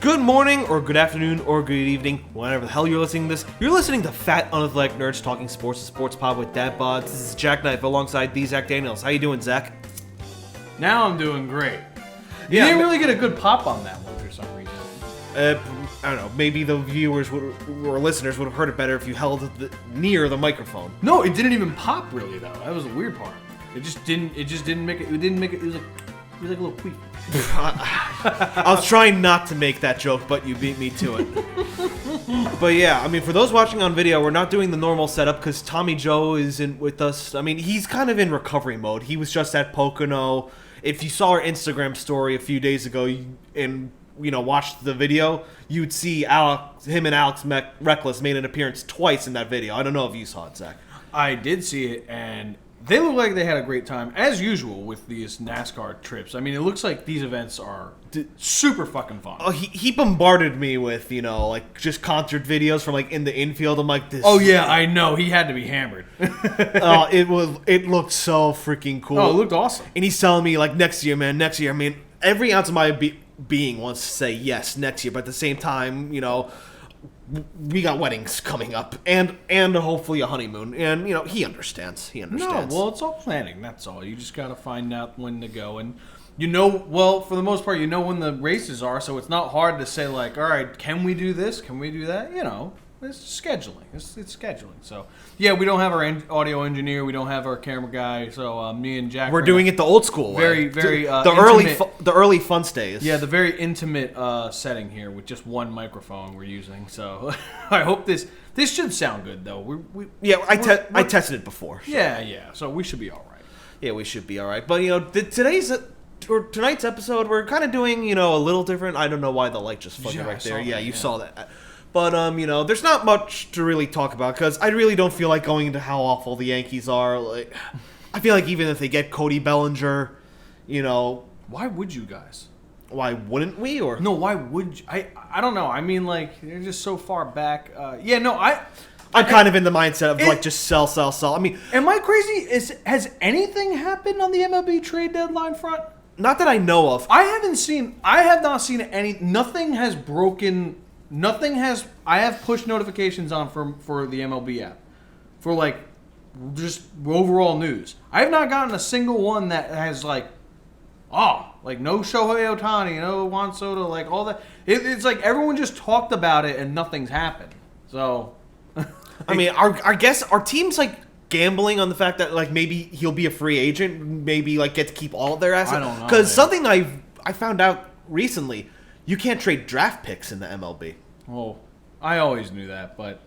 Good morning, or good afternoon, or good evening, whenever the hell you're listening to this. You're listening to Fat Unathletic Nerds talking sports, a sports pod with dad bods. This is JackKnife alongside the Zack Danielz. How you doing, Zach? Now I'm doing great. You didn't really get a good pop on that one for some reason. I don't know. Maybe the viewers or listeners would have heard it better if you held it near the microphone. No, it didn't even pop really though. That was the weird part. It just didn't make it. It didn't make it. It was like a little queef. I was trying not to make that joke, but you beat me to it. But yeah, I mean, for those watching on video, we're not doing the normal setup because Tommy Joe isn't with us. I mean, he's kind of in recovery mode. He was just at Pocono. If you saw our Instagram story a few days ago and watched the video, you'd see him and Alex Reckless made an appearance twice in that video. I don't know if you saw it, Zach. I did see it, and they look like they had a great time, as usual, with these NASCAR trips. I mean, it looks like these events are super fucking fun. Oh, he bombarded me with, just concert videos from, in the infield. I'm like, this... Oh, yeah, I know. He had to be hammered. It looked so freaking cool. Oh, it looked awesome. And he's telling me, next year, man, next year. I mean, every ounce of my being wants to say yes next year, but at the same time, we got weddings coming up and hopefully a honeymoon, and he understands. No, well, it's all planning. That's all. You just got to find out when to go, and for the most part, when the races are, so it's not hard to say all right, can we do this? Can we do that? It's scheduling. It's scheduling. So yeah, we don't have our audio engineer. We don't have our camera guy. So me and Jack, we're doing it the old school way. Very the early FUNTS days. Yeah, the very intimate setting here with just one microphone we're using. So I hope this should sound good though. I tested it before. So. Yeah. So we should be all right. Yeah, we should be all right. But tonight's episode, we're kind of doing a little different. I don't know why the light just flooded right there. Yeah, you saw that. But, there's not much to really talk about because I really don't feel like going into how awful the Yankees are. I feel like even if they get Cody Bellinger, Why would you guys? Why wouldn't we? Or no, why would you? I don't know. I mean, they're just so far back. I'm kind of in the mindset of just sell. I mean, am I crazy? Has anything happened on the MLB trade deadline front? Not that I know of. I have not seen any. Nothing has broken. I have push notifications on for the MLB app for just overall news. I have not gotten a single one that has no Shohei Ohtani, no Juan Soto, all that. It's like everyone just talked about it and nothing's happened. So, I mean, our team's gambling on the fact that maybe he'll be a free agent, maybe get to keep all of their assets. I don't know. Because something I found out recently. You can't trade draft picks in the MLB. Well, I always knew that, but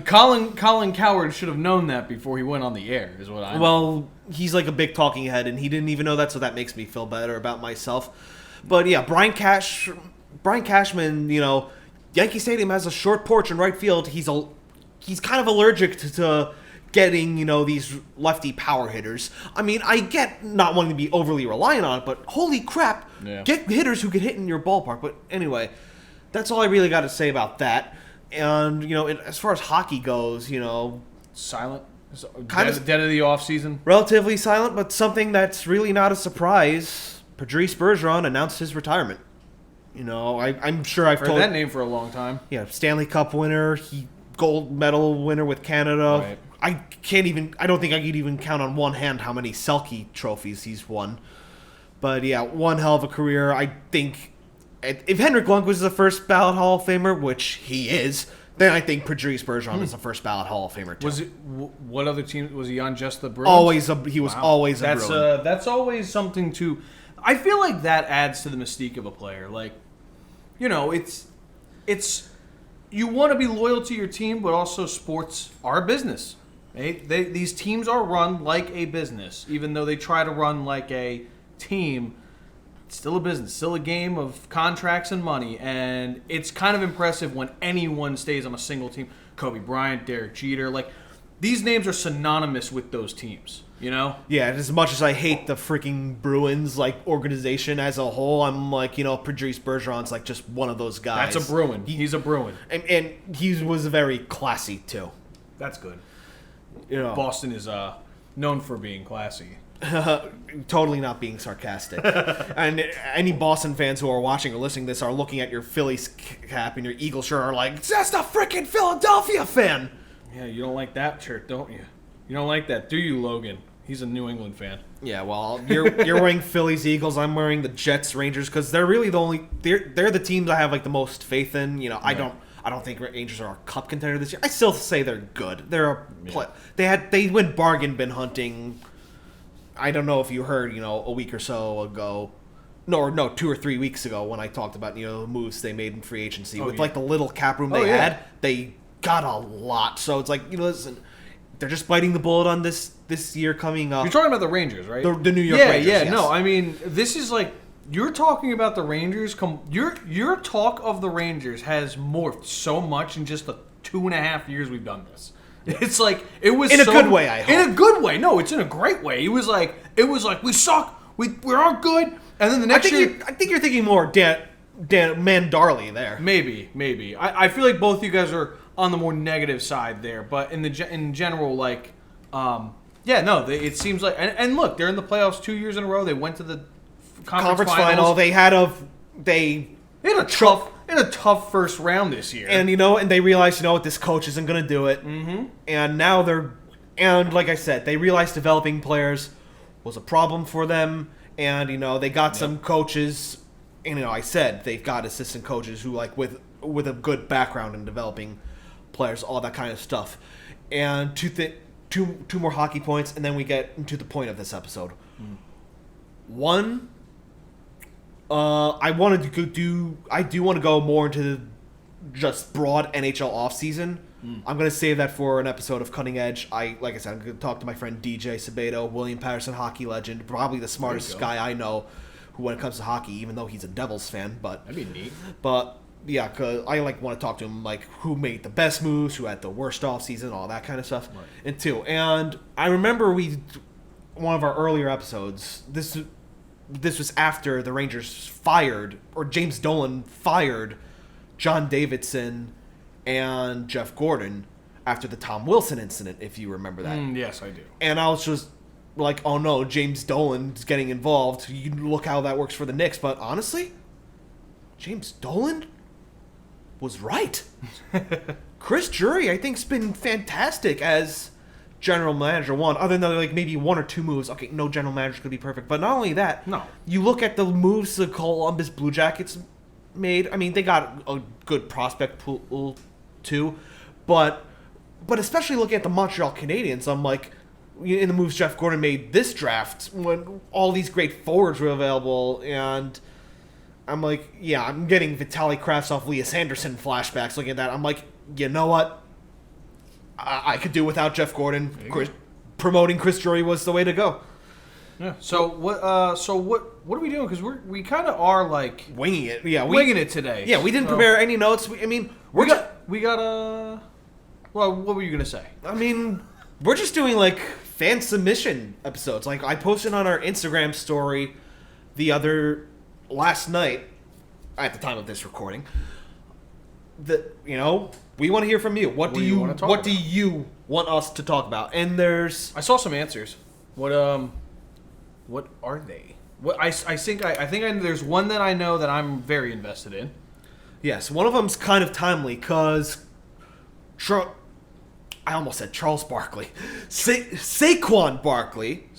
Colin Cowherd should have known that before he went on the air, is what I know. Well, he's a big talking head, and he didn't even know that, so that makes me feel better about myself. But yeah, Brian Cashman, Yankee Stadium has a short porch in right field. He's kind of allergic to getting, these lefty power hitters. I mean, I get not wanting to be overly reliant on it, but holy crap, get hitters who can hit in your ballpark. But anyway, that's all I really got to say about that. And, as far as hockey goes, silent? Dead of the offseason? Relatively silent, but something that's really not a surprise. Patrice Bergeron announced his retirement. I'm sure I've heard that name for a long time. Yeah, Stanley Cup winner, gold medal winner with Canada. Right. I don't think I could even count on one hand how many Selke trophies he's won. But yeah, one hell of a career. I think if Henrik Lundqvist is the first ballot Hall of Famer, which he is, then I think Patrice Bergeron is the first ballot Hall of Famer too. What other team was he on? Just the Bruins? He was always a Bruin. That's always something to. I feel like that adds to the mystique of a player. It's you want to be loyal to your team, but also sports are a business. These teams are run like a business, even though they try to run like a team. It's still a business, still a game of contracts and money, and it's kind of impressive when anyone stays on a single team. Kobe Bryant, Derek Jeter, these names are synonymous with those teams. Yeah, as much as I hate the freaking Bruins organization as a whole, I'm Patrice Bergeron's just one of those guys. That's a Bruin. He's a Bruin, and he was very classy too. That's good. Boston is known for being classy. Totally not being sarcastic. And any Boston fans who are watching or listening to this are looking at your Phillies cap and your Eagle shirt are like, that's the freaking Philadelphia fan. Yeah, you don't like that shirt, don't you? You don't like that, do you, Logan? He's a New England fan. Yeah, well, you're wearing Phillies, Eagles. I'm wearing the Jets, Rangers, because they're really the only they're the teams I have like the most faith in. You know, I don't think Rangers are a cup contender this year. I still say they're good. They're they went bargain bin hunting. I don't know if you heard, a week or so ago. No, 2 or 3 weeks ago when I talked about, the moves they made in free agency. Like the little cap room they had, they got a lot. So it's like, listen, they're just biting the bullet on this year coming up. You're talking about the Rangers, right? The New York Rangers. Yeah, yes. No, I mean, this is like, you're talking about the Rangers. Your talk of the Rangers has morphed so much in just the 2.5 years we've done this. It's like it was in a good way. I hope in a good way. No, it's in a great way. It was like we suck. We aren't good. And then the next year, I think you're thinking more Dan Mandarley there. Maybe. I feel like both you guys are on the more negative side there. But in general, like, it seems like and look, they're in the playoffs 2 years in a row. They went to the conference final. They had a tough first round this year. And and they realized, this coach isn't going to do it. Mm-hmm. And now like I said, they realized developing players was a problem for them. And they got some coaches. And I said they've got assistant coaches who like with a good background in developing players, all that kind of stuff. And two more hockey points, and then we get into the point of this episode. One. I do want to go more into the just broad NHL offseason. I'm going to save that for an episode of Cutting Edge. Like I said, I'm going to talk to my friend DJ Sabato, William Patterson hockey legend, probably the smartest guy I know when it comes to hockey, even though he's a Devils fan. But that'd be neat. But yeah, cause I want to talk to him like who made the best moves, who had the worst offseason, all that kind of stuff. Right. And I remember one of our earlier episodes. This was after the Rangers fired, or James Dolan fired, John Davidson and Jeff Gordon after the Tom Wilson incident, if you remember that. Yes, I do. And I was just like, oh no, James Dolan's getting involved. You look how that works for the Knicks. But honestly, James Dolan was right. Chris Drury, I think, has been fantastic as general manager. Other than like maybe 1 or 2 moves. Okay, no general manager could be perfect, but not only that. No, you look at the moves the Columbus Blue Jackets made. I mean, they got a good prospect pool too, but especially looking at the Montreal Canadiens, I'm like, in the moves Jeff Gordon made this draft when all these great forwards were available, and I'm like, yeah, I'm getting Vitaly Kravtsov, Elias Anderson flashbacks looking at that. I'm like, you know what? I could do without Jeff Gordon. Promoting Chris Drury was the way to go. Yeah. So what are we doing? Because we kind of are like winging it. Yeah, winging it today. Yeah, we didn't prepare any notes. Well, what were you gonna say? I mean, we're just doing like fan submission episodes. Like I posted on our Instagram story last night at the time of this recording. We want to hear from you. What do you want us to talk about? And I saw some answers. What are they? I think there's one that I know that I'm very invested in. Yes, one of them's kind of timely because I almost said Charles Barkley. Saquon Barkley,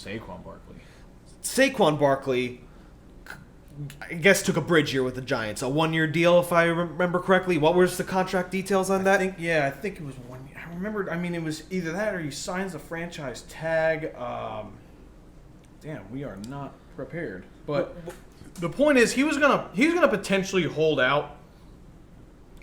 I guess, took a bridge year with the Giants. A 1-year deal, if I remember correctly. What was the contract details on that? I think it was 1 year. I remember, it was either that or he signs the franchise tag. Damn, we are not prepared. But the point is, he was gonna potentially hold out,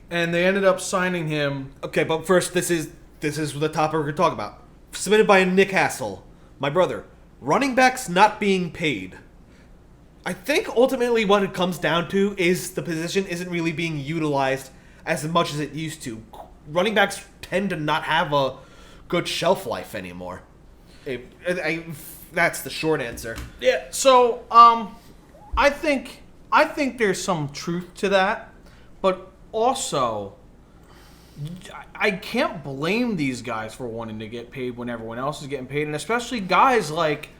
and they ended up signing him. Okay, but first, this is the topic we're going to talk about. Submitted by Nick Hassel, my brother. Running backs not being paid. I think ultimately what it comes down to is the position isn't really being utilized as much as it used to. Running backs tend to not have a good shelf life anymore. That's the short answer. Yeah. So I think there's some truth to that, but also I can't blame these guys for wanting to get paid when everyone else is getting paid, and especially guys like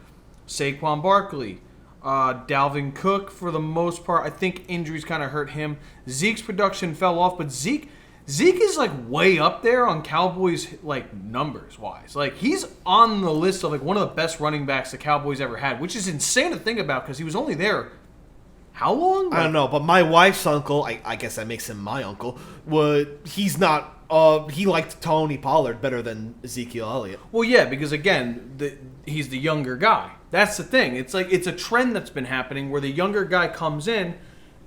Saquon Barkley, Dalvin Cook for the most part. I think injuries kind of hurt him. Zeke's production fell off, but Zeke is like way up there on Cowboys like numbers wise. Like he's on the list of like one of the best running backs the Cowboys ever had, which is insane to think about because he was only there how long? I don't know, but my wife's uncle, I guess that makes him my uncle, he's not. He liked Tony Pollard better than Ezekiel Elliott. Well, yeah, because again, he's the younger guy. That's the thing. It's like it's a trend that's been happening where the younger guy comes in,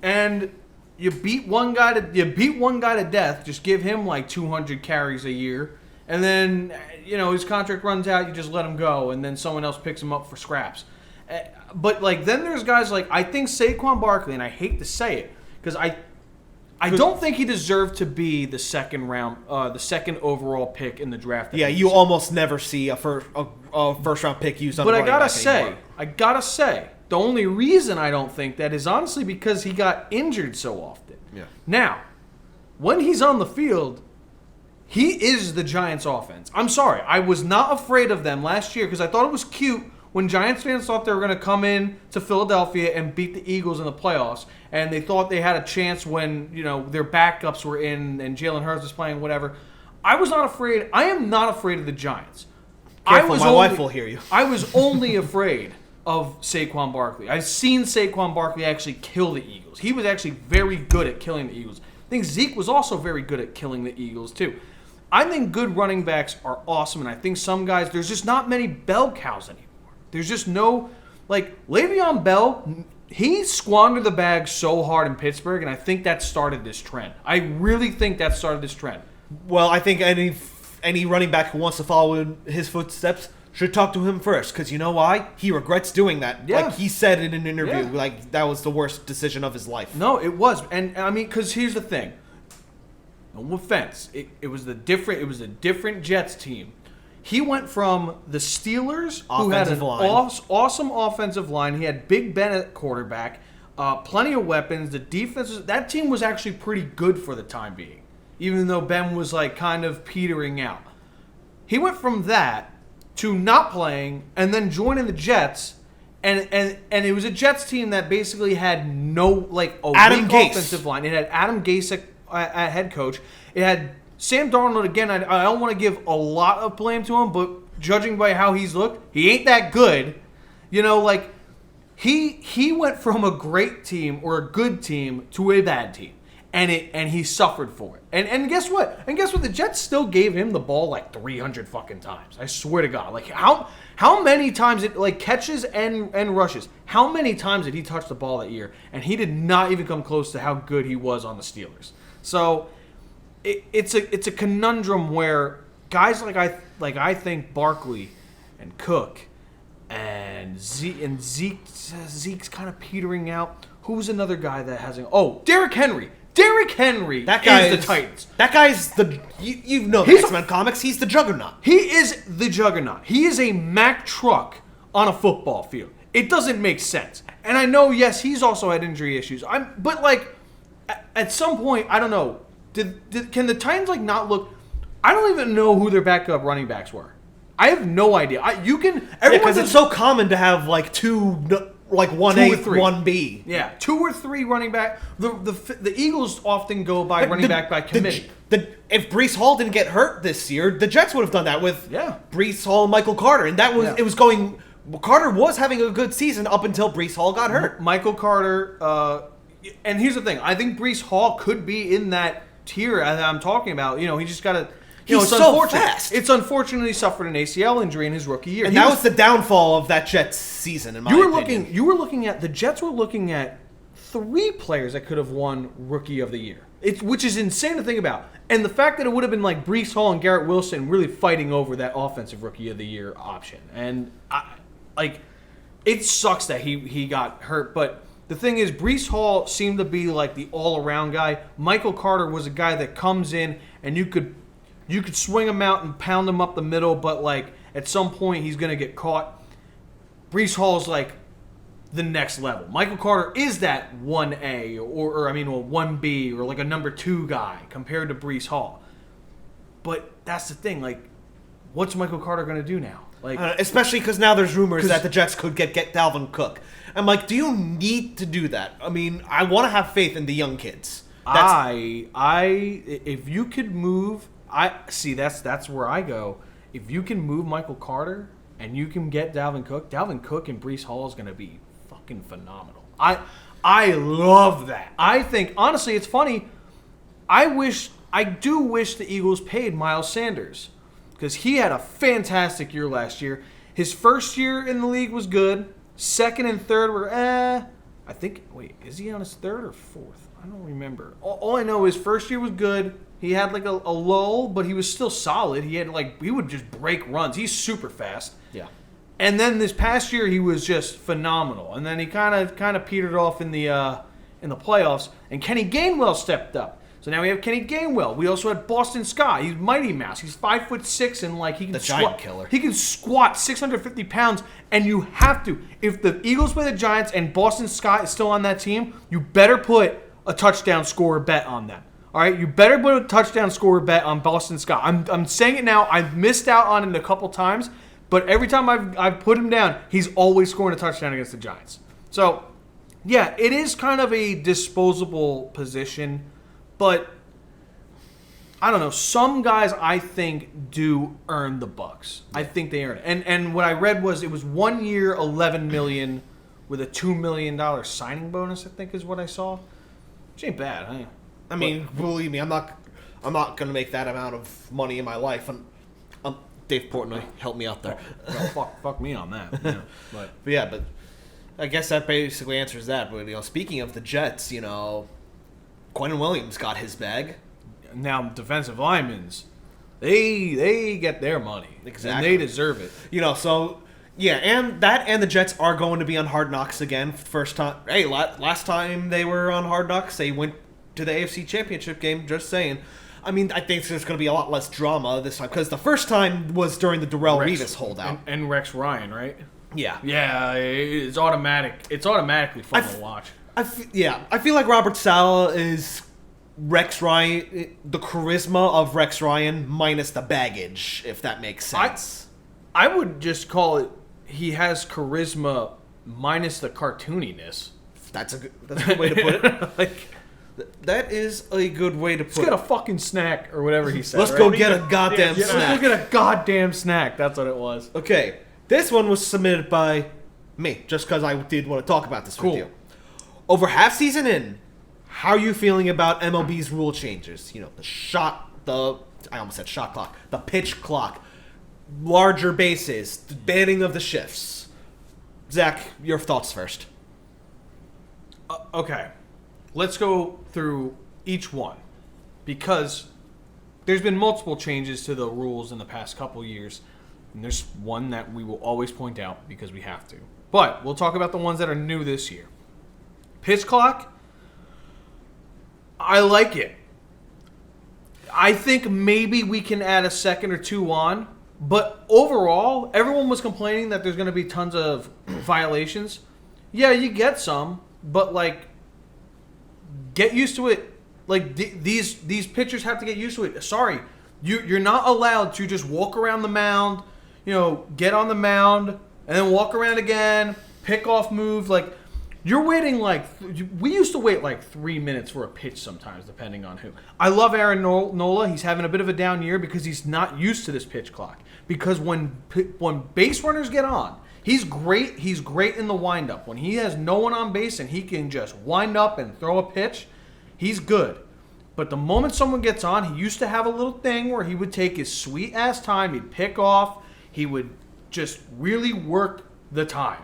and you beat one guy to death. Just give him like 200 carries a year, and then his contract runs out. You just let him go, and then someone else picks him up for scraps. But like then there's guys like I think Saquon Barkley, and I hate to say it because I don't think he deserved to be the second overall pick in the draft. Yeah, you almost never see a first round pick used on. But I gotta say, the only reason I don't think that is honestly because he got injured so often. Yeah. Now, when he's on the field, he is the Giants' offense. I'm sorry, I was not afraid of them last year because I thought it was cute when Giants fans thought they were going to come in to Philadelphia and beat the Eagles in the playoffs, and they thought they had a chance when their backups were in and Jalen Hurts was playing, whatever. I was not afraid. I am not afraid of the Giants. Careful, my wife will hear you. I was only afraid of Saquon Barkley. I've seen Saquon Barkley actually kill the Eagles. He was actually very good at killing the Eagles. I think Zeke was also very good at killing the Eagles too. I think good running backs are awesome, and I think some guys, there's just not many bell cows anymore. There's just no, like, Le'Veon Bell, he squandered the bag so hard in Pittsburgh, and I think that started this trend. I really think that started this trend. Well, I think any running back who wants to follow in his footsteps should talk to him first, because you know why? He regrets doing that. Yeah. Like he said in an interview, like that was the worst decision of his life. No, it was. And I mean, because here's the thing. No offense. It was a different Jets team. He went from the Steelers, who had an awesome offensive line. He had Big Ben at quarterback, plenty of weapons. The defense, that team was actually pretty good for the time being, even though Ben was like kind of petering out. He went from that to not playing and then joining the Jets, and it was a Jets team that basically had no like a Adam weak Gase. offensive line. It had Adam Gase at head coach. It had Sam Darnold, again, I don't want to give a lot of blame to him, but judging by how he's looked, he ain't that good. Like, he went from a great team or a good team to a bad team, and he suffered for it. And guess what? The Jets still gave him the ball like 300 fucking times. I swear to God. Like, how many times it, like, catches and rushes, how many times did he touch the ball that year? And he did not even come close to how good he was on the Steelers. So it's a conundrum where guys like I think Barkley and Cook and Zeke's kind of petering out. Who's another guy that hasn't? Oh, Derrick Henry. Derrick Henry That guy is the Titans. That guy's the you know the X-Men comics. He's the juggernaut. He is the juggernaut. He is a Mack truck on a football field. It doesn't make sense. And I know, yes, he's also had injury issues. But like at some point, I don't know. Can the Titans like not look? I don't even know who their backup running backs were. I have no idea. Because it's so common to have like two, like 1A, 1B. Yeah, 2 or 3 running back. The Eagles often go by running back by committee. If Breece Hall didn't get hurt this year, the Jets would have done that with Breece Hall and Michael Carter, and that was it was going. Carter was having a good season up until Breece Hall got hurt. Michael Carter, and here's the thing: I think Breece Hall could be in that tier I'm talking about. He just got to. He's so fast. It's unfortunate he suffered an ACL injury in his rookie year. And that was the downfall of that Jets season, in my opinion. You were looking at the Jets were looking at 3 players that could have won Rookie of the Year. Which is insane to think about. And the fact that it would have been like Breece Hall and Garrett Wilson really fighting over that offensive Rookie of the Year option. And it sucks that he got hurt, but the thing is, Breece Hall seemed to be like the all-around guy. Michael Carter was a guy that comes in and you could swing him out and pound him up the middle, but like at some point he's going to get caught. Breece Hall's like the next level. Michael Carter is that 1A or 1B or like a number 2 guy compared to Breece Hall. But that's the thing, like, what's Michael Carter going to do now? Like, especially because now there's rumors that the Jets could get Dalvin Cook. I'm like, do you need to do that? I mean, I want to have faith in the young kids. If you could move, that's where I go. If you can move Michael Carter and you can get Dalvin Cook and Breece Hall is going to be fucking phenomenal. I love that. I think, honestly, it's funny. I do wish the Eagles paid Miles Sanders because he had a fantastic year last year. His first year in the league was good. Second and third were I think, wait, is he on his third or fourth? I don't remember. All I know is first year was good. He had like a lull, but he was still solid. He would just break runs. He's super fast. Yeah. And then this past year he was just phenomenal. And then he kind of petered off in the playoffs. And Kenny Gainwell stepped up. So now we have Kenny Gainwell. We also had Boston Scott. He's Mighty Mouse. He's 5'6" and like he can giant killer. He can squat 650 pounds. And you have to. If the Eagles play the Giants and Boston Scott is still on that team, you better put a touchdown scorer bet on them. All right, you better put a touchdown scorer bet on Boston Scott. I'm saying it now. I've missed out on it a couple times, but every time I've put him down, he's always scoring a touchdown against the Giants. So, yeah, it is kind of a disposable position, but I don't know. Some guys I think do earn the bucks. I think they earn it. And what I read was it was 1 year, $11 million with a $2 million signing bonus. I think is what I saw. Which ain't bad, huh? I mean, believe me, I'm not gonna make that amount of money in my life. Dave Portnoy, help me out there. Well, fuck me on that. Yeah. But I guess that basically answers that. But speaking of the Jets, Quentin Williams got his bag. Now defensive linemen, they get their money. Exactly, and they deserve it. So yeah, and the Jets are going to be on Hard Knocks again. First time. Hey, last time they were on Hard Knocks, they went to the AFC Championship game. Just saying. I mean, I think there's going to be a lot less drama this time because the first time was during the Darrelle Revis holdout and Rex Ryan, right? Yeah. Yeah, it's automatic. It's automatically fun to watch. I feel like Robert Saleh is Rex Ryan, the charisma of Rex Ryan minus the baggage, if that makes sense. I would just call it he has charisma minus the cartooniness. That's a good way to put it. That is a good way to put it. Let's get a fucking snack or whatever he said. Let's go get a goddamn snack. Let's go get a goddamn snack. That's what it was. Okay. This one was submitted by me, just because I did want to talk about this with you. Over half season in, how are you feeling about MLB's rule changes? I almost said shot clock, the pitch clock, larger bases, the banning of the shifts. Zach, your thoughts first. Okay. Let's go through each one because there's been multiple changes to the rules in the past couple years, and there's one that we will always point out because we have to. But we'll talk about the ones that are new this year. Pitch clock, I like it. I think maybe we can add a second or two on, but overall, everyone was complaining that there's going to be tons of violations. Yeah, you get some, but get used to it. These pitchers have to get used to it. Sorry, you're not allowed to just walk around the mound, get on the mound and then walk around again, pick off move. You're waiting we used to wait 3 minutes for a pitch sometimes, depending on who. I love Aaron Nola. He's having a bit of a down year because he's not used to this pitch clock. Because when base runners get on, he's great. He's great in the windup. When he has no one on base and he can just wind up and throw a pitch, he's good. But the moment someone gets on, he used to have a little thing where he would take his sweet ass time. He'd pick off. He would just really work the time.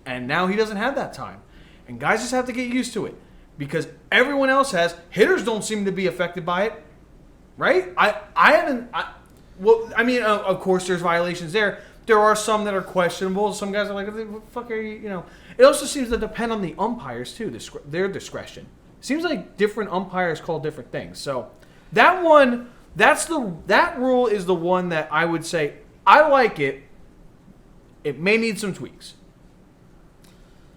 And now he doesn't have that time. And guys just have to get used to it because everyone else has. Hitters don't seem to be affected by it, right? Of course, there's violations there. There are some that are questionable. Some guys are like, what the fuck are you, It also seems to depend on the umpires, too, their discretion. It seems like different umpires call different things. So that one, that rule is the one that I would say, I like it. It may need some tweaks.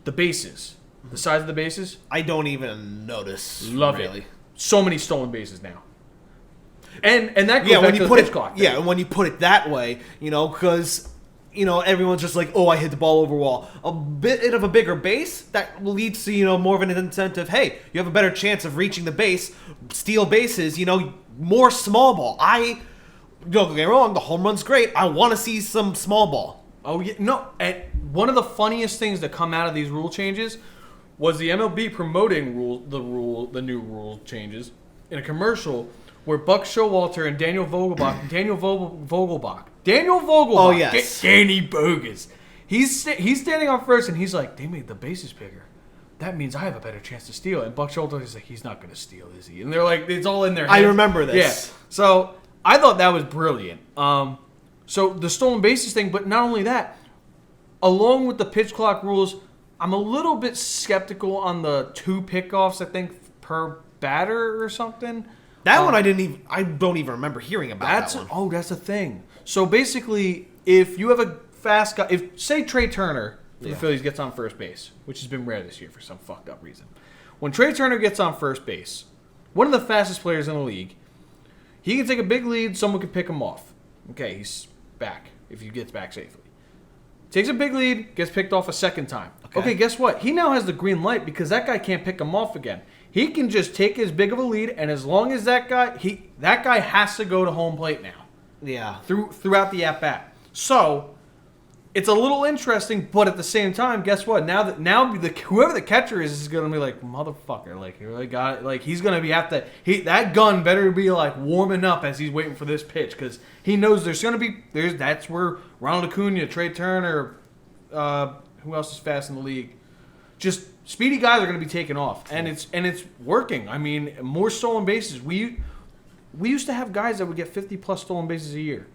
The bases. The size of the bases. I don't even notice. Love really. It. So many stolen bases now. And that goes back to the pitch clock. Yeah, and when you put it that way, because everyone's just like, oh, I hit the ball over wall. A bit of a bigger base, that leads to, more of an incentive. Hey, you have a better chance of reaching the base. Steal bases, more small ball. Don't get me wrong, the home run's great. I want to see some small ball. Oh, yeah. No, and one of the funniest things that come out of these rule changes was the MLB promoting the new rule changes in a commercial where Buck Showalter and Daniel Vogelbach. Oh, yes. Danny Bogus. He's standing on first, and he's like, they made the bases bigger. That means I have a better chance to steal. And Buck Showalter is like, he's not going to steal, is he? And they're like, it's all in their heads. I remember this. Yeah. So I thought that was brilliant. So the stolen bases thing, but not only that, along with the pitch clock rules, I'm a little bit skeptical on the 2 pickoffs, I think, per batter or something. That one I don't even remember hearing about that one. Oh, that's a thing. So basically, if you have a fast guy, say Trey Turner for the Phillies gets on first base, which has been rare this year for some fucked up reason. When Trey Turner gets on first base, one of the fastest players in the league, he can take a big lead, someone can pick him off. Okay, he's back if he gets back safely. Takes a big lead, gets picked off a second time. Okay, guess what? He now has the green light because that guy can't pick him off again. He can just take as big of a lead, and as long as that guy has to go to home plate now. Yeah. Throughout the at-bat. So, it's a little interesting, but at the same time, guess what? Now whoever the catcher is going to be like, motherfucker, like, he really got it. Like, he's going to be that gun better be like warming up as he's waiting for this pitch, because he knows that's where Ronald Acuna, Trey Turner, who else is fast in the league? Just speedy guys are going to be taken off, and it's working. I mean, more stolen bases. We used to have guys that would get 50 plus stolen bases a year.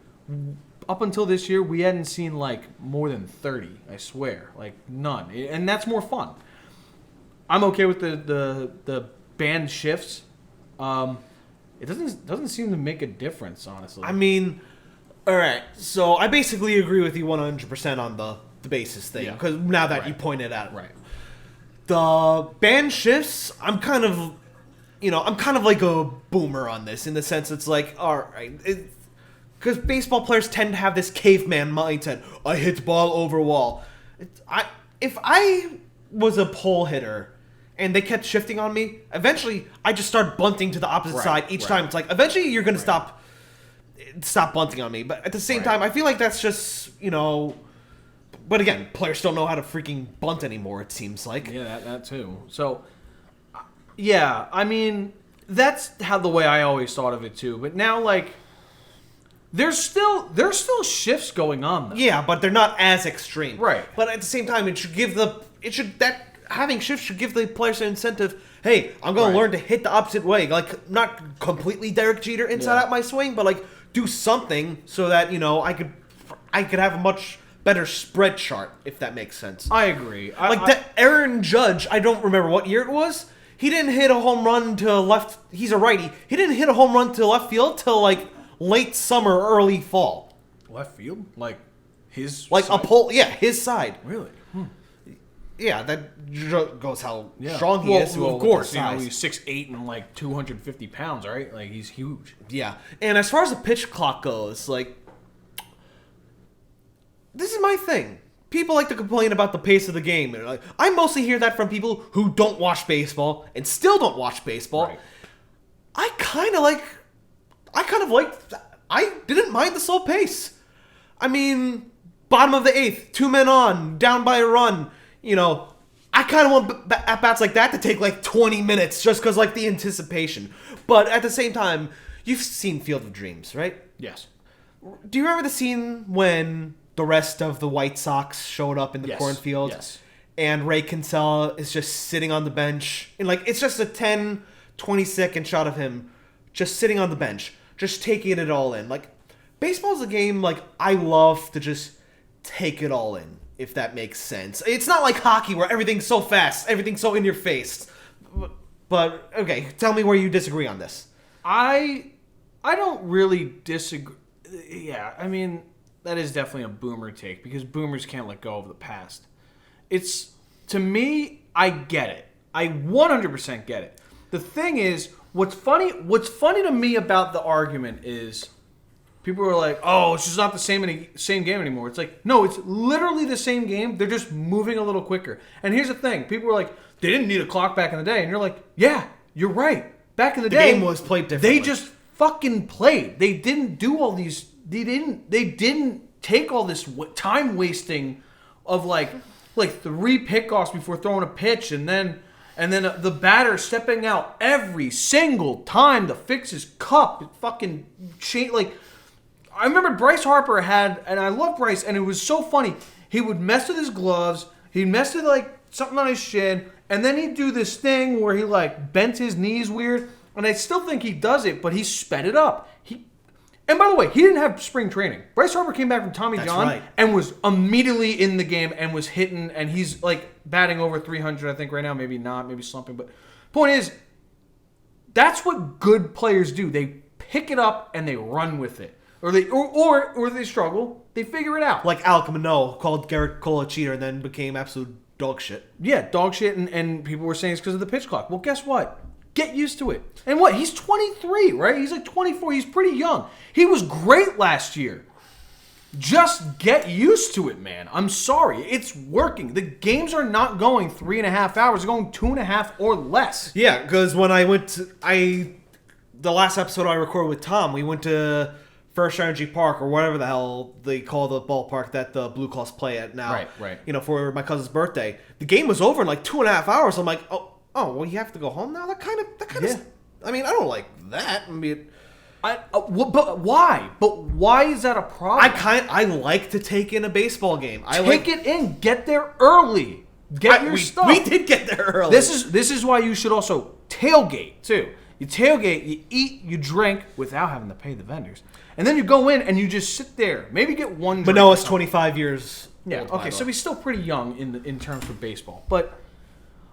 Up until this year, we hadn't seen like more than 30. I swear, like none, and that's more fun. I'm okay with the banned shifts. It doesn't seem to make a difference, honestly. I mean, all right. So I basically agree with you 100% on the basis thing, because now that you pointed out, right. The band shifts, I'm kind of like a boomer on this, in the sense it's like, all right, because baseball players tend to have this caveman mindset. I hit the ball over wall. If I was a pole hitter and they kept shifting on me, eventually I just start bunting to the opposite side each time. It's like, eventually you're going to stop bunting on me. But at the same time, I feel like that's just, But again, players don't know how to freaking bunt anymore, it seems like. Yeah, that too. So, yeah, I mean, that's how the way I always thought of it too. But now, like, there's still shifts going on, though. Yeah, but they're not as extreme. Right. But at the same time, having shifts should give the players an incentive. Hey, I'm going to learn to hit the opposite way. Like, not completely Derek Jeter inside out my swing, but like do something so that, I could have a much better spread chart, if that makes sense. I agree. Aaron Judge, I don't remember what year it was. He didn't hit a home run to left. He's a righty. He didn't hit a home run to left field till like late summer, early fall. Left field, like his like side? a pole. Yeah, his side. Really? Yeah, that goes how strong he is. Well, of course, he's 6'8" and like 250 pounds, right? Like, he's huge. Yeah, and as far as the pitch clock goes, like, this is my thing. People like to complain about the pace of the game. And like, I mostly hear that from people who don't watch baseball and still don't watch baseball. Right. I didn't mind the slow pace. I mean, bottom of the 8th, 2 men on, down by a run. I kind of want at-bats like that to take like 20 minutes just because like the anticipation. But at the same time, you've seen Field of Dreams, right? Yes. Do you remember the scene when the rest of the White Sox showed up in the cornfield? Yes. And Ray Kinsella is just sitting on the bench. And like, it's just a 10, 20-second shot of him just sitting on the bench, just taking it all in. Like, baseball's a game like I love to just take it all in, if that makes sense. It's not like hockey where everything's so fast, everything's so in your face. But okay, tell me where you disagree on this. I don't really disagree. Yeah, I mean, that is definitely a boomer take because boomers can't let go of the past. It's, to me, I get it. I 100% get it. The thing is, what's funny to me about the argument is people are like, "Oh, it's just not the same game anymore." It's like, no, it's literally the same game. They're just moving a little quicker. And here's the thing: people are like, "They didn't need a clock back in the day," and you're like, "Yeah, you're right. Back in the day, game was played differently. They just fucking played. They didn't do all these. They didn't take all this time wasting of like 3 pickoffs before throwing a pitch, and then the batter stepping out every single time to fix his cup. Fucking change. Like, I remember Bryce Harper had, and I love Bryce, and it was so funny. He would mess with his gloves. He'd mess with like something on his shin, and then he'd do this thing where he like bent his knees weird. And I still think he does it, but he sped it up. And by the way, he didn't have spring training. Bryce Harper came back from Tommy John and was immediately in the game and was hitting, and he's like batting over 300, I think, right now. Maybe not, maybe slumping. But point is, that's what good players do. They pick it up and they run with it. Or they struggle. They figure it out. Like Alec Manoah called Garrett Cole a cheater and then became absolute dog shit. Yeah, dog shit, and people were saying it's because of the pitch clock. Well, guess what? Get used to it. And what? He's 23, right? He's like 24. He's pretty young. He was great last year. Just get used to it, man. I'm sorry. It's working. The games are not going 3.5 hours. They're going 2.5 or less. Yeah, because when I went to... The last episode I recorded with Tom, we went to First Energy Park or whatever the hell they call the ballpark that the Blue Claws play at now. Right. You know, for my cousin's birthday. The game was over in like 2.5 hours. I'm like, oh, well, you have to go home now? That kind of. I mean, I don't like that. I mean, but why? But why is that a problem? I like to take in a baseball game. Take it in. Get there early. Get your stuff. We did get there early. This is why you should also tailgate too. You tailgate, you eat, you drink without having to pay the vendors, and then you go in and you just sit there. Maybe get one drink. But no, it's 25 years. Yeah. Okay. So he's still pretty young in terms of baseball, but.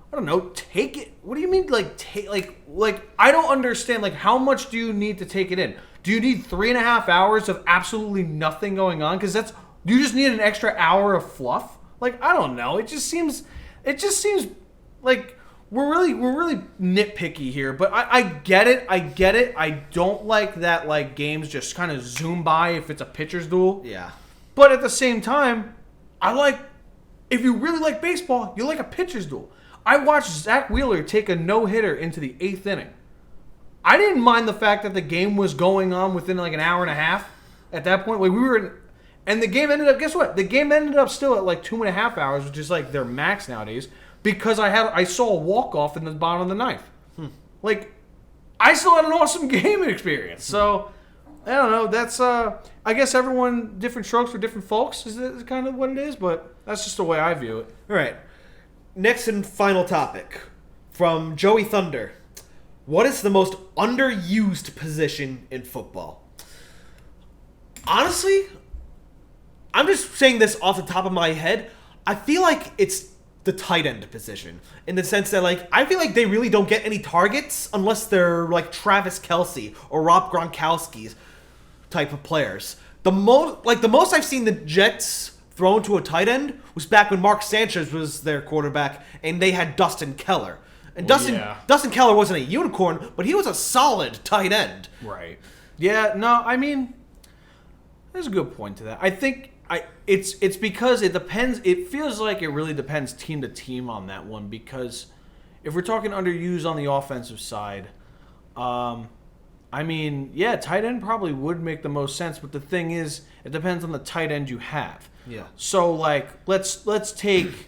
I don't know. Take it. What do you mean? Like take like I don't understand. Like, how much do you need to take it in? Do you need 3.5 hours of absolutely nothing going on? Because do you just need an extra hour of fluff? Like, I don't know. It just seems like we're really nitpicky here. But I get it. I don't like that like games just kind of zoom by if it's a pitcher's duel. Yeah. But at the same time, if you really like baseball, you like a pitcher's duel. I watched Zach Wheeler take a no-hitter into the 8th inning. I didn't mind the fact that the game was going on within like an hour and a half. At that point, like and the game ended up. Guess what? The game ended up still at like 2.5 hours, which is like their max nowadays. Because I saw a walk-off in the bottom of the 9th. Like, I still had an awesome game experience. So I don't know. That's I guess everyone different strokes for different folks is kind of what it is. But that's just the way I view it. All right. Next and final topic from Joey Thunder. What is the most underused position in football? Honestly, I'm just saying this off the top of my head. I feel like it's the tight end position in the sense that, like, I feel like they really don't get any targets unless they're like Travis Kelce or Rob Gronkowski's type of players. The most I've seen the Jets thrown to a tight end was back when Mark Sanchez was their quarterback and they had Dustin Keller. And Dustin Keller wasn't a unicorn, but he was a solid tight end. Right. Yeah, no, I mean, there's a good point to that. I think it's because it depends. It feels like it really depends team to team on that one, because if we're talking underused on the offensive side, I mean, yeah, tight end probably would make the most sense, but the thing is, it depends on the tight end you have. Yeah. So, like, let's take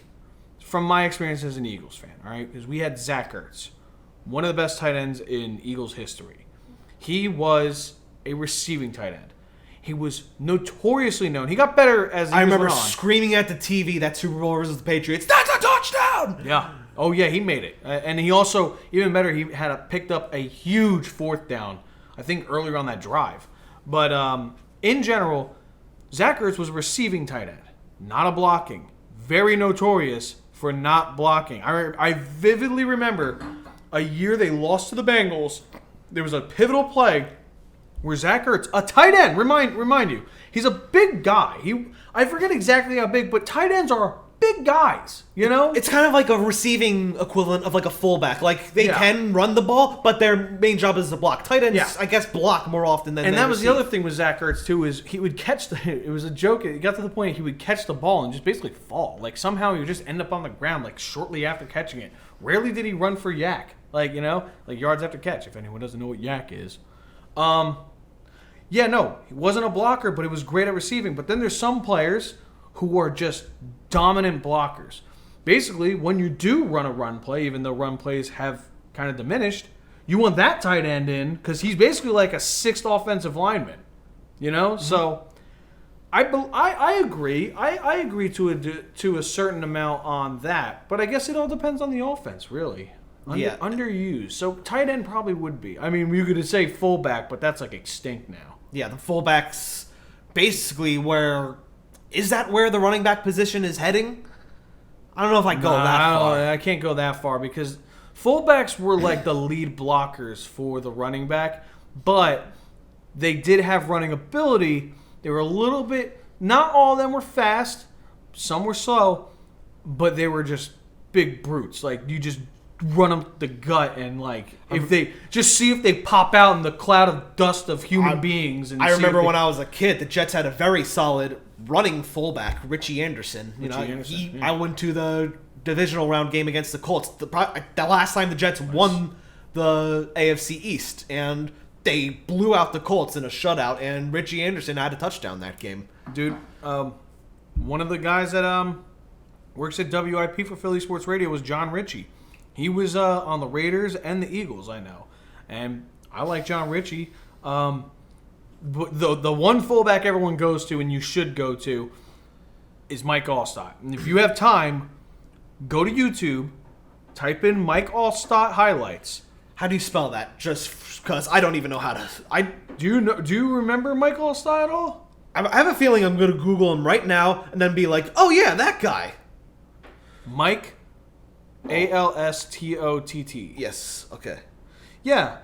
from my experience as an Eagles fan, all right? Because we had Zach Ertz, one of the best tight ends in Eagles history. He was a receiving tight end. He was notoriously known. He got better as I remember screaming at the TV that Super Bowl versus the Patriots. That's a touchdown! Yeah. Oh, yeah, he made it. And he also, even better, he had picked up a huge 4th down, I think earlier on that drive. But in general, Zach Ertz was a receiving tight end, not a blocking. Very notorious for not blocking. I vividly remember a year they lost to the Bengals. There was a pivotal play where Zach Ertz, a tight end, remind you, he's a big guy. I forget exactly how big, but tight ends are big guys, you know? It's kind of like a receiving equivalent of like a fullback. Like, they can run the ball, but their main job is to block. Tight ends, I guess, block more often than and they that was receive. the other thing with Zach Ertz, too, is he would catch it was a joke. It got to the point he would catch the ball and just basically fall. Like, somehow he would just end up on the ground, like, shortly after catching it. Rarely did he run for yak. Like, you know, like yards after catch, if anyone doesn't know what yak is. Yeah, no, he wasn't a blocker, but he was great at receiving. But then there's some players who are just dominant blockers. Basically, when you do run a run play, even though run plays have kind of diminished, you want that tight end in because he's basically like a sixth offensive lineman. You know? Mm-hmm. So I agree. I agree to a certain amount on that. But I guess it all depends on the offense, really. Underused. So tight end probably would be. I mean, you could say fullback, but that's like extinct now. Yeah, the fullback's basically where... Is that where the running back position is heading? I don't know if I go that far. I can't go that far because fullbacks were like the lead blockers for the running back, but they did have running ability. They were a little bit... Not all of them were fast. Some were slow, but they were just big brutes. Like, you just... run them the gut and like if they just see if they pop out in the cloud of dust of human beings. And I remember when I was a kid, the Jets had a very solid running fullback, Richie Anderson. I went to the divisional round game against the Colts. The last time the Jets won the AFC East, and they blew out the Colts in a shutout. And Richie Anderson had a touchdown that game. Dude, one of the guys that works at WIP for Philly Sports Radio was John Ritchie. He was on the Raiders and the Eagles, I know. And I like John Ritchie. But the one fullback everyone goes to, and you should go to, is Mike Allstott. And if you have time, go to YouTube, type in Mike Allstott highlights. How do you spell that? Just because I don't even know how to... Do you remember Mike Allstott at all? I have a feeling I'm going to Google him right now and then be like, oh yeah, that guy. Mike... Allstott. Yes. Okay. Yeah.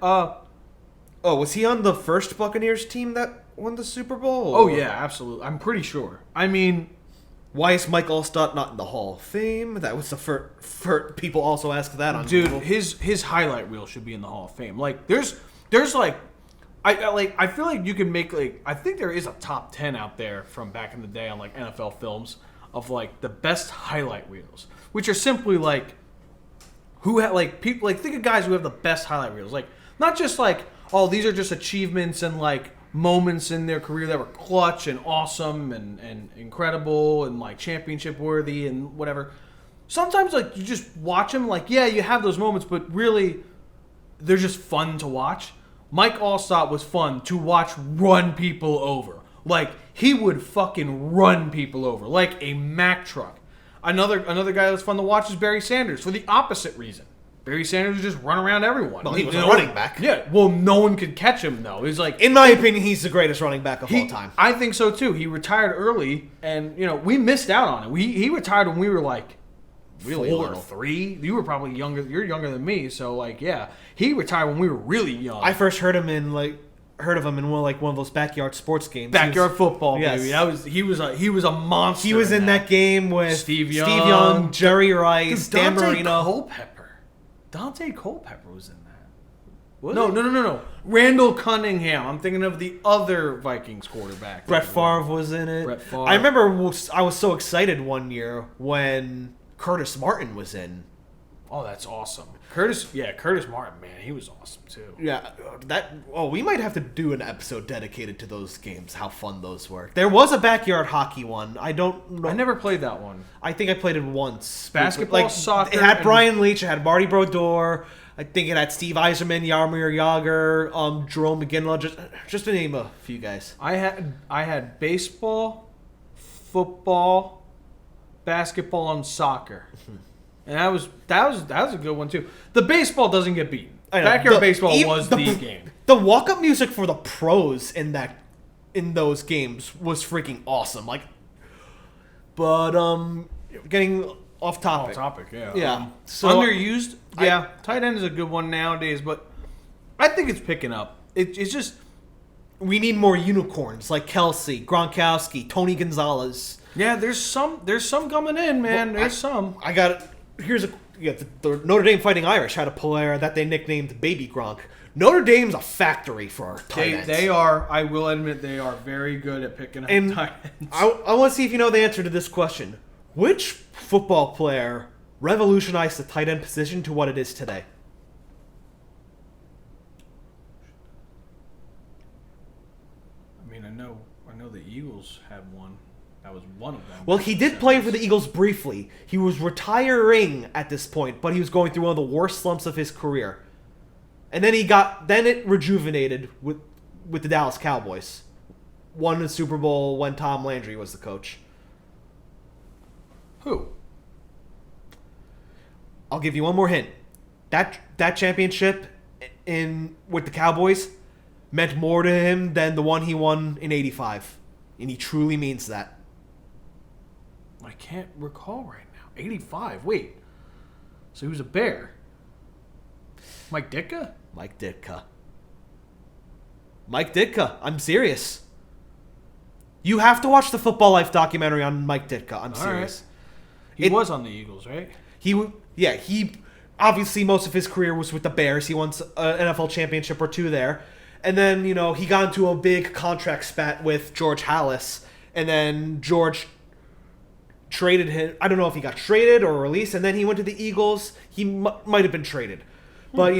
Was he on the first Buccaneers team that won the Super Bowl? Oh yeah, absolutely. I'm pretty sure. I mean, why is Mike Allstott not in the Hall of Fame? That was the first people also ask that on Google. Google. His highlight reel should be in the Hall of Fame. Like there's like I feel like you can make like I think there is a top 10 out there from back in the day on like NFL films of like the best highlight reels, which are simply like who had like people like think of guys who have the best highlight reels, like not just like oh these are just achievements and like moments in their career that were clutch and awesome and incredible and like championship worthy and whatever. Sometimes like you just watch them like yeah you have those moments but really they're just fun to watch. Mike Allstott was fun to watch run people over. Like he would fucking run people over like a Mack truck. Another guy that's fun to watch is Barry Sanders for the opposite reason. Barry Sanders would just run around everyone. Well, he was a running back. Yeah, well, no one could catch him, though. He's like, in my opinion, he's the greatest running back of all time. I think so, too. He retired early, and, we missed out on it. He retired when we were, like, really 4 or 3. You were probably younger. You're younger than me, so, like, yeah. He retired when we were really young. I first heard of him in one of those backyard sports games. Backyard football, yes. Baby. He was a monster. He was in that game with Steve Young, Jerry Rice, Dan Marino. Dante Culpepper was in that. No. Randall Cunningham. I'm thinking of the other Vikings quarterback. Brett Favre was in it. I remember I was so excited one year when Curtis Martin was in. Oh, that's awesome. Curtis Martin, man, he was awesome too. Yeah, we might have to do an episode dedicated to those games. How fun those were. There was a backyard hockey one. I don't know. I never played that one. I think I played it once. Basketball, soccer. It had Brian Leach. It had Marty Brodeur. I think it had Steve Yzerman, Jaromir Jagr, Jerome McGinley. Just to name a few guys. I had baseball, football, basketball, and soccer. And that was a good one too. The baseball doesn't get beaten. Backyard baseball was the game. The walk-up music for the pros in those games was freaking awesome. Getting off topic. Yeah. Yeah. So underused. Yeah, tight end is a good one nowadays, but I think it's picking up. It's just we need more unicorns like Kelsey, Gronkowski, Tony Gonzalez. Yeah, there's some coming in, man. Well, there's some. I got the Notre Dame Fighting Irish had a player that they nicknamed Baby Gronk. Notre Dame's a factory for tight ends. They are. I will admit they are very good at picking up tight ends. I want to see if you know the answer to this question. Which football player revolutionized the tight end position to what it is today? I mean, I know the Eagles had one. That was one of them. Well, he did play for the Eagles briefly. He was retiring at this point, but he was going through one of the worst slumps of his career. And then it rejuvenated with the Dallas Cowboys. Won the Super Bowl when Tom Landry was the coach. Who? I'll give you one more hint. That championship with the Cowboys meant more to him than the one he won in '85. And he truly means that. I can't recall right now. 85. Wait. So he was a Bear. Mike Ditka? Mike Ditka. I'm serious. You have to watch the Football Life documentary on Mike Ditka. I'm serious. Right. He was on the Eagles, right? He obviously most of his career was with the Bears. He won an NFL championship or two there. And then, he got into a big contract spat with George Halas. And then George traded him. I don't know if he got traded or released. And then he went to the Eagles. He might have been traded. But,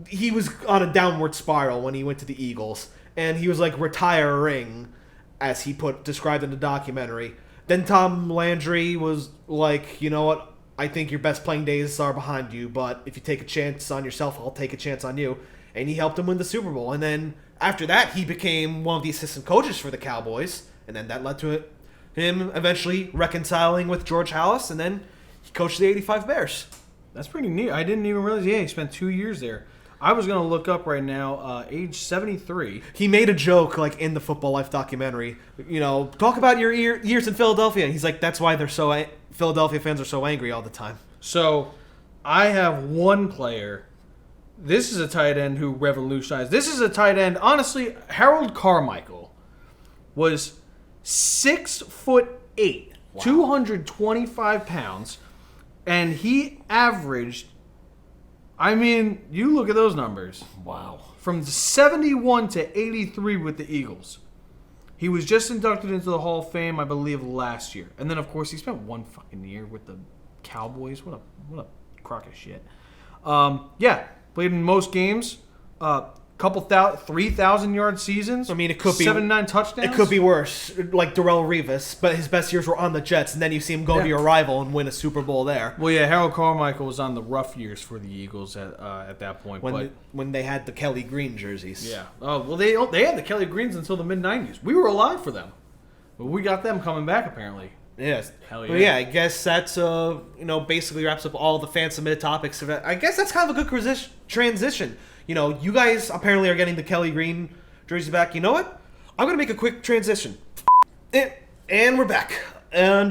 he was on a downward spiral when he went to the Eagles. And he was like retiring, as he described in the documentary. Then Tom Landry was like, you know what? I think your best playing days are behind you. But if you take a chance on yourself, I'll take a chance on you. And he helped him win the Super Bowl. And then after that, he became one of the assistant coaches for the Cowboys. And then that led to him eventually reconciling with George Halas. And then he coached the '85 Bears. That's pretty neat. I didn't even realize. Yeah, he spent 2 years there. I was going to look up right now, age 73. He made a joke, in the Football Life documentary. Talk about your years in Philadelphia. He's like, that's why Philadelphia fans are so angry all the time. So, I have one player. This is a tight end who revolutionized. This is a tight end. Honestly, Harold Carmichael was 6'8", wow. 225 pounds, and he averaged. I mean, you look at those numbers. Wow. From 71 to 83 with the Eagles. He was just inducted into the Hall of Fame, I believe, last year. And then, of course, he spent one fucking year with the Cowboys. What a crock of shit. Yeah. Played in most games. Couple 3,000-yard seasons. I mean, it could be 7-9 touchdowns. It could be worse, like Darrelle Revis, but his best years were on the Jets, and then you see him go to your rival and win a Super Bowl there. Well, yeah, Harold Carmichael was on the rough years for the Eagles at that point. When they had the Kelly Green jerseys. Yeah. Oh well, they had the Kelly Greens until the mid '90s. We were alive for them, but we got them coming back apparently. Yes. Hell yeah. But yeah, I guess that's basically wraps up all the fan submitted topics. I guess that's kind of a good transition. You guys apparently are getting the Kelly Green jersey back. You know what? I'm going to make a quick transition. And we're back. And,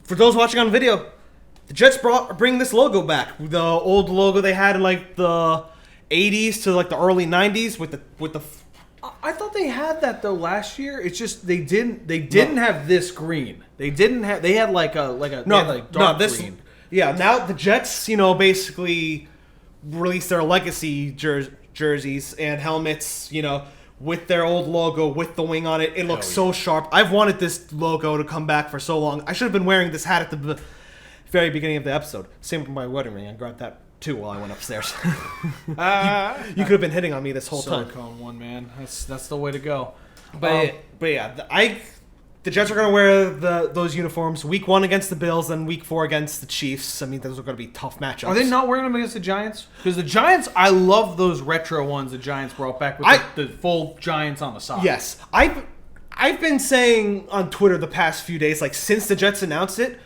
for those watching on video, the Jets bring this logo back. The old logo they had in, the 80s to, the early 90s with the I thought they had that, though, last year. It's just they didn't have this green. They had, dark green. Yeah, now the Jets, basically release their legacy jerseys and helmets, with their old logo with the wing on it. It looks so sharp. I've wanted this logo to come back for so long. I should have been wearing this hat at the very beginning of the episode. Same with my wedding ring. I grabbed that too while I went upstairs. You could have been hitting on me this whole time. Silicone one, man. That's the way to go. But the Jets are going to wear those uniforms week 1 against the Bills, then week 4 against the Chiefs. I mean, those are going to be tough matchups. Are they not wearing them against the Giants? Because the Giants, I love those retro ones the Giants brought back with the full Giants on the side. Yes. I've been saying on Twitter the past few days, since the Jets announced it,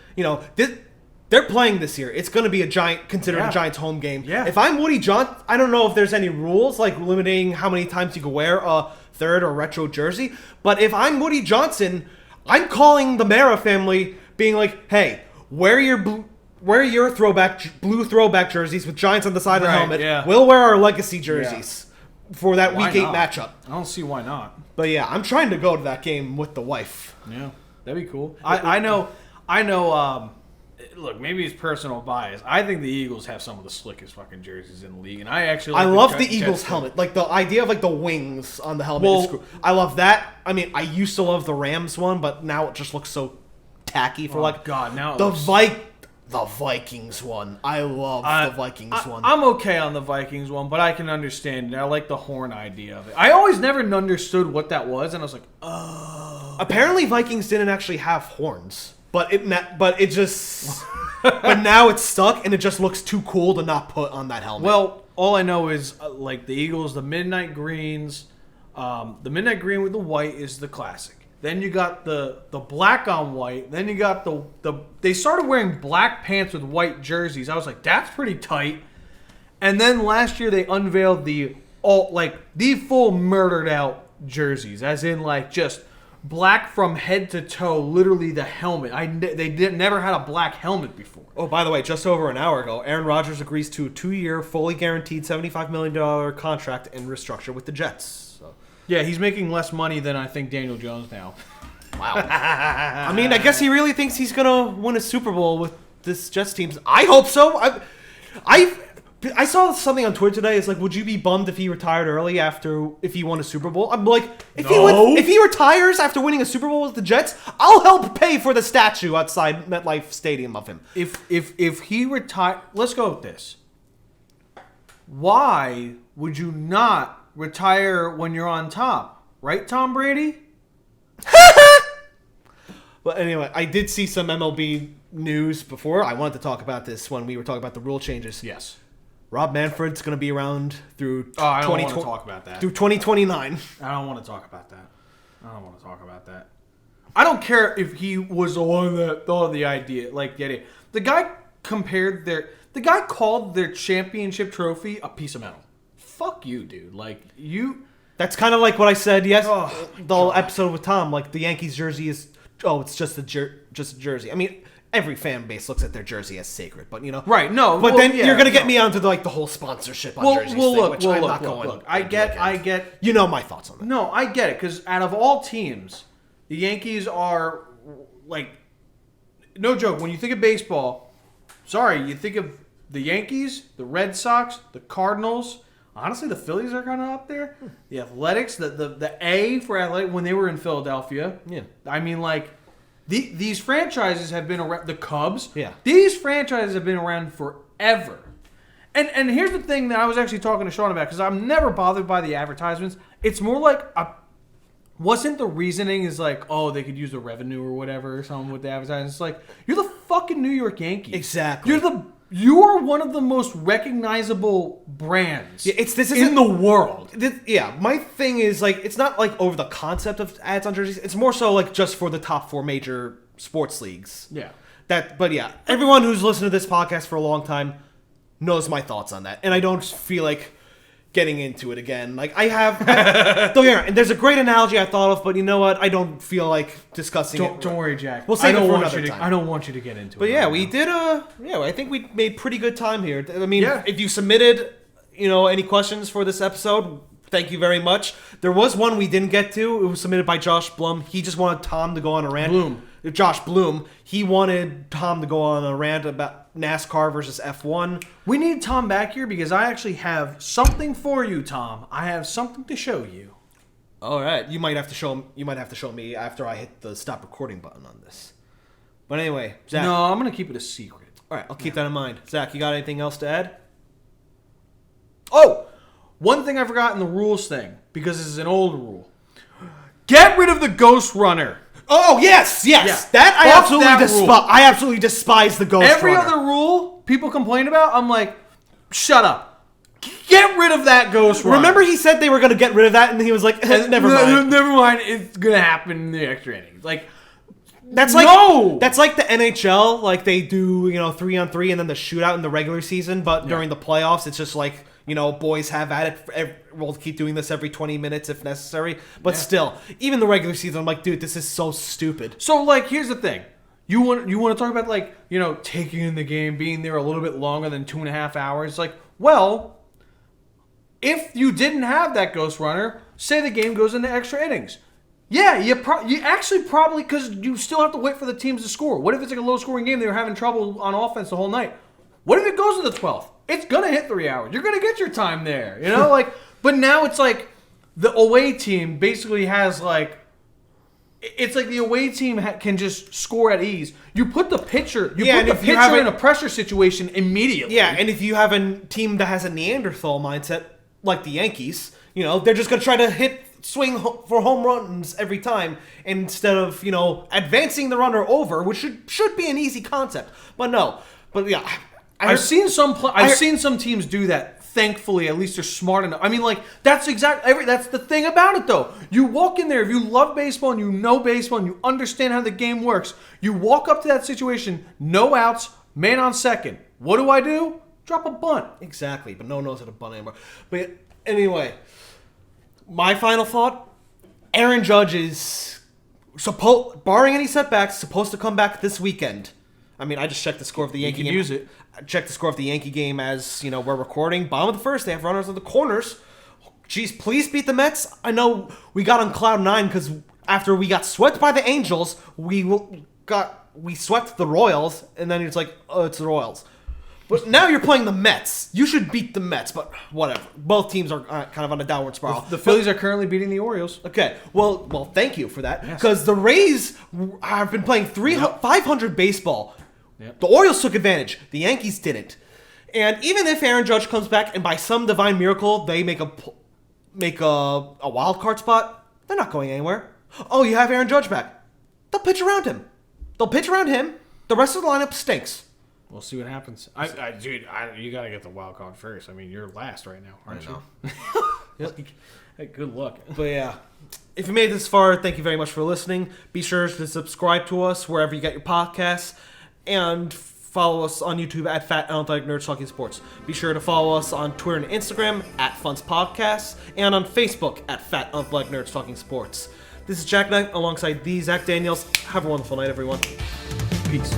they're playing this year. It's going to be a Giants home game. Yeah. If I'm Woody Johnson, I don't know if there's any rules limiting how many times you can wear a third or retro jersey. But if I'm Woody Johnson, I'm calling the Mara family, being like, "Hey, wear your blue throwback jerseys with Giants on the side of the helmet. Yeah. We'll wear our legacy jerseys." for that Why Week 8 not? matchup. I don't see why not. But yeah, I'm trying to go to that game with the wife. Yeah, that'd be cool. I know. Look, maybe it's personal bias. I think the Eagles have some of the slickest fucking jerseys in the league, and I actually I like love the Jets Eagles too. helmet. Like the idea of like the wings on the helmet is cool. I love that. I mean, I used to love the Rams one, but now it just looks so tacky for God, now it the looks... the Vikings one. I love the Vikings one. I'm okay on the Vikings one, but I can understand it. I like the horn idea of it. I always never understood what that was, and I was like, oh. Apparently, Vikings didn't actually have horns, but it just but now it's stuck, and it just looks too cool to not put on that helmet. Well, all I know is like the Eagles, the midnight greens, the midnight green with the white is the classic. Then you got the black on white. Then you got they started wearing black pants with white jerseys. I was like, that's pretty tight. And then last year they unveiled the full murdered out jerseys, as in like just black from head to toe, literally the helmet. Never had a black helmet before. Oh, by the way, just over an hour ago, Aaron Rodgers agrees to a 2-year, fully guaranteed $75 million contract and restructure with the Jets. So. Yeah, he's making less money than I think Daniel Jones now. Wow. I mean, I guess he really thinks he's going to win a Super Bowl with this Jets team. I hope so. I saw something on Twitter today. It's like, would you be bummed if he retired early if he won a Super Bowl? I'm like, if he retires after winning a Super Bowl with the Jets, I'll help pay for the statue outside MetLife Stadium of him. If he retired, let's go with this. Why would you not retire when you're on top? Right, Tom Brady? But anyway, I did see some MLB news before. I wanted to talk about this when we were talking about the rule changes. Yes. Rob Manfred's going to be around through I don't want to talk about that. Through 2029. I don't want to talk about that. I don't care if he was the one that thought of the idea. Like, get it. The guy called their championship trophy a piece of metal. Fuck you, dude. Like, you... That's kind of like what I said the whole episode with Tom. Like, the Yankees jersey is... Oh, it's just a jersey. I mean... Every fan base looks at their jersey as sacred, but you know, right? No, but then you're gonna get me onto the whole sponsorship on jerseys thing, which I'm not going. Look, I get. You know my thoughts on that. No, I get it because out of all teams, the Yankees are like, no joke. When you think of baseball, you think of the Yankees, the Red Sox, the Cardinals. Honestly, the Phillies are kind of up there. The Athletics, the A for Athletic when they were in Philadelphia. Yeah, I mean like. These franchises have been around. The Cubs. Yeah. These franchises have been around forever. And here's the thing that I was actually talking to Sean about, because I'm never bothered by the advertisements. It's more like wasn't the reasoning is like, oh, they could use the revenue or whatever or something with the advertisements. It's like, you're the fucking New York Yankees. Exactly. You are one of the most recognizable brands in the world. My thing is, like, it's not, like, over the concept of ads on jerseys. It's more so, like, just for the top 4 major sports leagues. Yeah. But, yeah, everyone who's listened to this podcast for a long time knows my thoughts on that. And I don't feel like getting into it again. Like, don't get me wrong, there's a great analogy I thought of, but you know what? I don't feel like discussing it. Don't worry, Jack. We'll save it for another time. I don't want you to get into it. But yeah, we did I think we made pretty good time here. I mean, yeah. If you submitted, any questions for this episode, thank you very much. There was one we didn't get to. It was submitted by Josh Blum. He just wanted Tom to go on a rant. Josh Bloom. He wanted Tom to go on a rant about NASCAR versus F1. We need Tom back here because I actually have something for you, Tom. I have something to show you. All right, you might have to show me after I hit the stop recording button on this. But anyway, Zach. No, I'm gonna keep it a secret. All right, I'll keep that in mind. Zach, you got anything else to add? Oh, one thing I forgot in the rules thing, because this is an old rule. Get rid of the Ghost Runner. Oh, yes. Yeah. That I absolutely despise the Ghost Runner. Every other rule people complain about, I'm like, shut up. Get rid of that Ghost Runner. Remember he said they were going to get rid of that, and he was like, never mind. Never mind, it's going to happen in the extra innings. Like, that's like the NHL, like they do, 3-on-3 and then the shootout in the regular season, but during the playoffs, it's just like, boys have at it. We'll keep doing this every 20 minutes if necessary. But still, even the regular season, I'm like, dude, this is so stupid. So, like, here's the thing. You want to talk about, like, taking in the game, being there a little bit longer than 2.5 hours? Like, well, if you didn't have that ghost runner, say the game goes into extra innings. Yeah, you actually probably, because you still have to wait for the teams to score. What if it's like a low-scoring game? They were having trouble on offense the whole night. What if it goes to the 12th? It's going to hit 3 hours. You're going to get your time there, you know? But now it's like the away team basically has like, it's like the away team can just score at ease. You put the pitcher, in a pressure situation immediately. Yeah, and if you have a team that has a Neanderthal mindset, like the Yankees, they're just going to try to swing for home runs every time instead of, advancing the runner over, which should be an easy concept. But no. But yeah, I've seen some teams do that. Thankfully, at least they're smart enough. I mean, like, that's the thing about it, though. You walk in there, if you love baseball and you know baseball and you understand how the game works, you walk up to that situation, no outs, man on second. What do? Drop a bunt. Exactly, but no one knows how to bunt anymore. But anyway, my final thought, Aaron Judge is, barring any setbacks, supposed to come back this weekend. I mean, I just checked the score of the Yankee game. Use it. I checked the score of the Yankee game as, we're recording. Bottom of the first, they have runners on the corners. Jeez, please beat the Mets. I know we got on cloud 9 because after we got swept by the Angels, we swept the Royals, and then it's like, oh, it's the Royals. But now you're playing the Mets. You should beat the Mets, but whatever. Both teams are kind of on a downward spiral. The Phillies are currently beating the Orioles. Okay, well, thank you for that. Because the Rays have been playing 500 baseball. Yep. The Orioles took advantage. The Yankees didn't. And even if Aaron Judge comes back and by some divine miracle they make a wild card spot, they're not going anywhere. Oh, you have Aaron Judge back. They'll pitch around him. The rest of the lineup stinks. We'll see what happens. Dude, you got to get the wild card first. I mean, you're last right now, aren't you? Hey, good luck. But yeah, if you made it this far, thank you very much for listening. Be sure to subscribe to us wherever you get your podcasts. And follow us on YouTube at Fat Athletic Nerds Talking Sports. Be sure to follow us on Twitter and Instagram at FUNTS Podcasts and on Facebook at Fat Athletic Nerds Talking Sports. This is JackKnife alongside the Zack Danielz. Have a wonderful night, everyone. Peace.